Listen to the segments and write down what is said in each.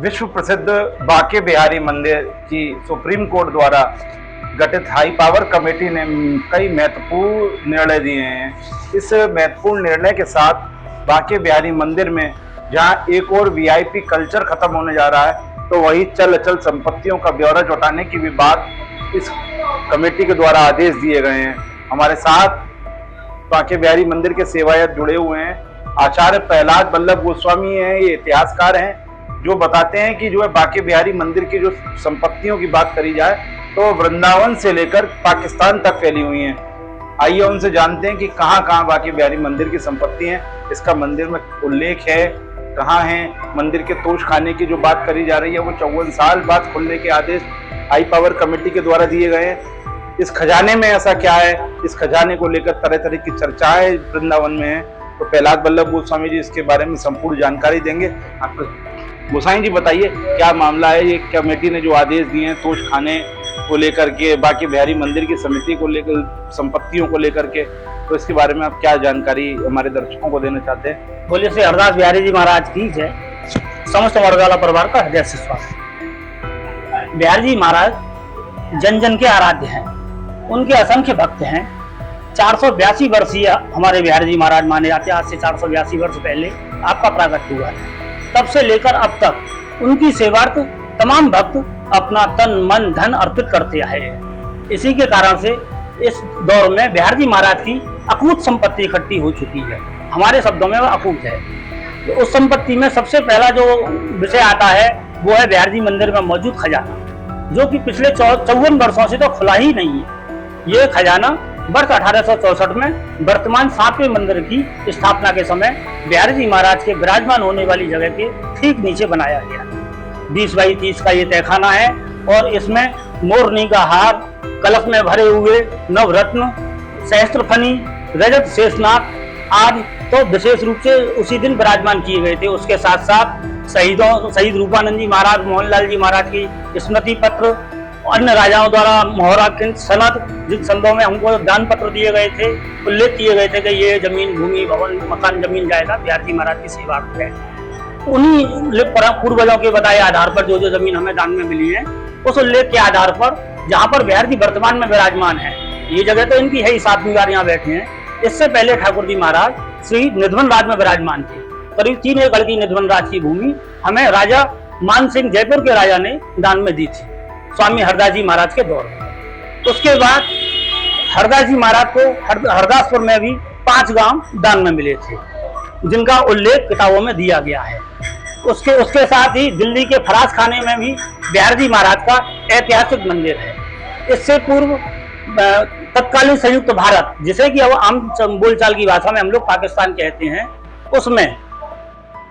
विश्व प्रसिद्ध बांके बिहारी मंदिर की सुप्रीम कोर्ट द्वारा गठित हाई पावर कमेटी ने कई महत्वपूर्ण निर्णय दिए हैं। इस महत्वपूर्ण निर्णय के साथ बांके बिहारी मंदिर में जहां एक और वीआईपी कल्चर खत्म होने जा रहा है, तो वही चल अचल संपत्तियों का ब्यौरा जुटाने की भी बात इस कमेटी के द्वारा आदेश दिए गए हैं। हमारे साथ बांके बिहारी मंदिर के सेवायत जुड़े हुए हैं। आचार्य प्रहलाद वल्लभ गोस्वामी हैं, ये इतिहासकार हैं, जो बताते हैं कि जो है बांके बिहारी मंदिर की जो संपत्तियों की बात करी जाए तो वृंदावन से लेकर पाकिस्तान तक फैली हुई हैं। आइए उनसे जानते हैं कि कहाँ कहाँ बांके बिहारी मंदिर की संपत्ति है, इसका मंदिर में उल्लेख है, कहाँ है। मंदिर के तोश खाने की जो बात करी जा रही है वो 54 साल बाद खुलने के आदेश हाई पावर कमेटी के द्वारा दिए गए हैं। इस खजाने में ऐसा क्या है, इस खजाने को लेकर तरह तरह की चर्चाएं वृंदावन में है। तो प्रहलाद वल्लभ गोस्वामी जी इसके बारे में संपूर्ण जानकारी देंगे। आपको गोसाई जी बताइए क्या मामला है, ये कमेटी ने जो आदेश दिए हैं तोश खाने को लेकर के, बांके बिहारी मंदिर की समिति को लेकर, संपत्तियों को लेकर के, तो इसके बारे में आप क्या जानकारी हमारे दर्शकों को देना चाहते हैं? बोलिए श्री हरदास बिहारी जी महाराज की जय। समस्त वर्गाला परिवार का हृदय से स्वागत। बिहारी जी महाराज जन जन के आराध्य हैं, उनके असंख्य भक्त हैं। 482 वर्षीय हमारे बिहारी जी महाराज माने जाते हैं। आज से 482 वर्ष पहले आपका प्रागट्य हुआ है। तब से लेकर अब तक उनकी सेवार्थ तमाम भक्त अपना तन मन धन अर्पित करते आए हैं। इसी के कारण से इस दौर में बिहारी जी महाराज की अकूत संपत्ति इकट्ठी हो चुकी है। हमारे शब्दों में वह अकूत है। तो उस संपत्ति में सबसे पहला जो विषय आता है वो है बिहारी जी मंदिर में मौजूद खजाना, जो कि पिछले 54 वर्षों से तो खुला ही नहीं है। ये खजाना वर्ष 1864 में वर्तमान 7वें मंदिर की स्थापना के समय बिहारी जी महाराज के विराजमान होने वाली जगह के ठीक नीचे बनाया गया। 20 बाई 30 का ये तहखाना है और इसमें मोरनी का हार, कलश में भरे हुए नवरत्न, सहस्त्रफनी, रजत शेषनाग आदि तो विशेष रूप से उसी दिन विराजमान किए गए थे। उसके साथ साथ शहीद रूपानंद जी महाराज, मोहनलाल जी महाराज की स्मृति पत्र, अन्य राजाओं द्वारा मोहरा की सनद, जिन संदों में हमको दान पत्र दिए गए थे, उल्लेख किए गए थे कि ये जमीन, भूमि, भवन, मकान, जमीन जायदाद बिहारी जी महाराज की सेवार्थ है। उन्हीं पूर्वजों के बताए आधार पर जो जो जमीन हमें दान में मिली है, उस उल्लेख के आधार पर जहाँ पर बिहारी जी वर्तमान में विराजमान है, ये जगह तो इनकी है ही, 7वीं बार यहाँ बैठे हैं। इससे पहले ठाकुर जी महाराज श्री निधवन राज में विराजमान थे। करीब 3 एकड़ की निधवन राज की भूमि हमें राजा मान सिंह, जयपुर के राजा ने दान में दी थी, स्वामी हरदास जी महाराज के दौर में। उसके बाद हरदास जी महाराज को हरदासपुर में भी 5 गांव दान में मिले थे, जिनका उल्लेख किताबों में दिया गया है। उसके साथ ही दिल्ली के फराज खाने में भी बिहारी जी महाराज का ऐतिहासिक मंदिर है। इससे पूर्व तत्कालीन संयुक्त भारत, जिसे कि अब आम बोलचाल की भाषा में हम लोग पाकिस्तान कहते हैं, उसमें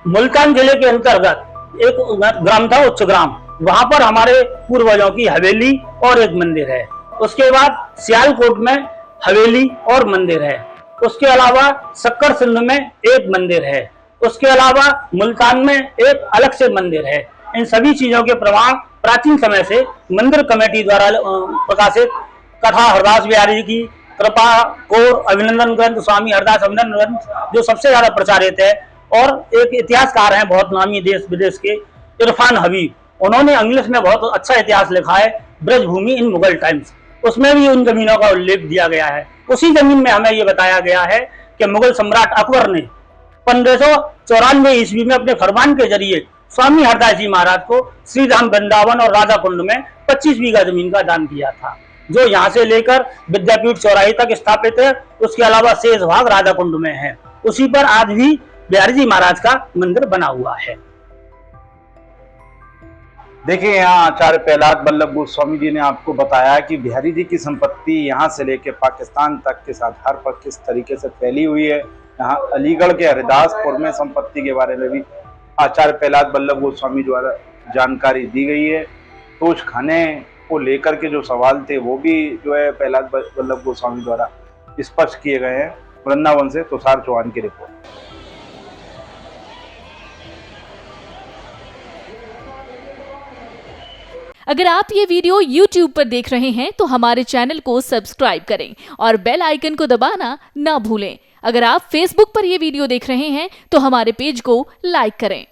मुल्तान जिले के अंतर्गत एक ग्राम था उच्चग्राम, वहां पर हमारे पूर्वजों की हवेली और एक मंदिर है। उसके बाद सियालकोट में हवेली और मंदिर है। उसके अलावा सक्कर सिंध में एक मंदिर है। उसके अलावा मुल्तान में एक अलग से मंदिर है। इन सभी चीजों के प्रमाण प्राचीन समय से मंदिर कमेटी द्वारा प्रकाशित कथा हरदास बिहारी जी की कृपा कोर अभिनंदन ग्रंथ, स्वामी हरदास अभिनंदन ग्रंथ, जो सबसे ज्यादा प्रचारित है, और एक इतिहासकार हैं बहुत नामी देश विदेश के, इरफान हबीब, उन्होंने इंग्लिश में बहुत अच्छा इतिहास लिखा है, ब्रजभूमि इन मुगल टाइम्स। उसमें भी उन जमीनों का उल्लेख दिया गया है। उसी जमीन में हमें ये बताया गया है कि मुगल सम्राट अकबर ने 1594 ईस्वी में अपने फरमान के जरिए स्वामी हरदास जी महाराज को श्रीधाम वृंदावन और राधा कुंड में 25 बीघा जमीन का दान किया था, जो यहाँ से लेकर विद्यापीठ चौराहे तक स्थापित है। उसके अलावा शेष भाग राधा कुंड में है। उसी पर आज भी बिहारी जी महाराज का मंदिर बना हुआ है। देखिए, यहाँ आचार्य प्रहलाद वल्लभ गोस्वामी जी ने आपको बताया कि बिहारी जी की संपत्ति यहाँ से लेकर पाकिस्तान तक के साथ हर पर किस तरीके से फैली हुई है। यहाँ अलीगढ़ के हरिदासपुर में संपत्ति के बारे में भी आचार्य प्रहलाद वल्लभ गोस्वामी द्वारा जानकारी दी गई है। तोश खाने को लेकर के जो सवाल थे वो भी जो है प्रहलाद वल्लभ गोस्वामी द्वारा स्पष्ट किए गए हैं। वृंदावन से तुषार चौहान की रिपोर्ट। अगर आप ये वीडियो YouTube पर देख रहे हैं तो हमारे चैनल को सब्सक्राइब करें और बेल आइकन को दबाना ना भूलें। अगर आप Facebook पर ये वीडियो देख रहे हैं तो हमारे पेज को लाइक करें।